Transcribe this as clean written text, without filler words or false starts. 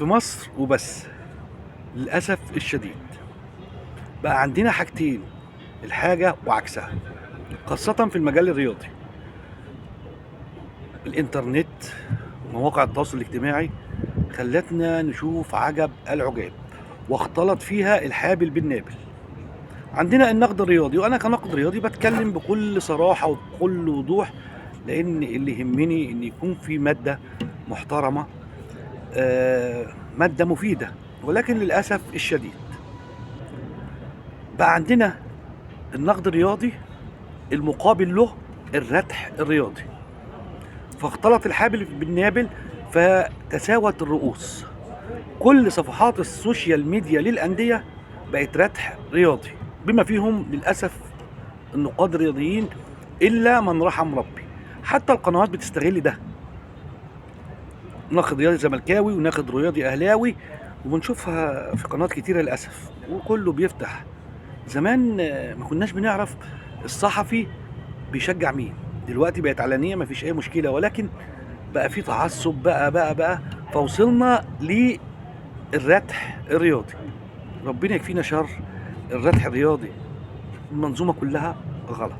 في مصر وبس. للأسف الشديد بقى عندنا حاجتين، الحاجة وعكسها، خاصة في المجال الرياضي. الإنترنت ومواقع التواصل الاجتماعي خلتنا نشوف عجب العجاب، واختلط فيها الحابل بالنابل. عندنا النقد الرياضي، وأنا كناقد رياضي بتكلم بكل صراحة وبكل وضوح، لأن اللي يهمني إن يكون في مادة محترمة، مادة مفيدة. ولكن للأسف الشديد بقى عندنا النقد الرياضي المقابل له الردح الرياضي، فاختلط الحابل بالنابل، فتساوت الرؤوس. كل صفحات السوشيال ميديا للأندية بقت ردح رياضي، بما فيهم للأسف النقاد الرياضيين إلا من رحم ربي. حتى القنوات بتستغل ده، ناقد رياضي زملكاوي وناقد رياضي أهلاوي، وبنشوفها في قنوات كتيرة للأسف، وكله بيفتح. زمان ما كناش بنعرف الصحفي بيشجع مين، دلوقتي بقت علانية مفيش أي مشكلة، ولكن بقى في تعصب بقى فوصلنا للردح الرياضي. ربنا يكفينا شر الردح الرياضي. المنظومة كلها غلط.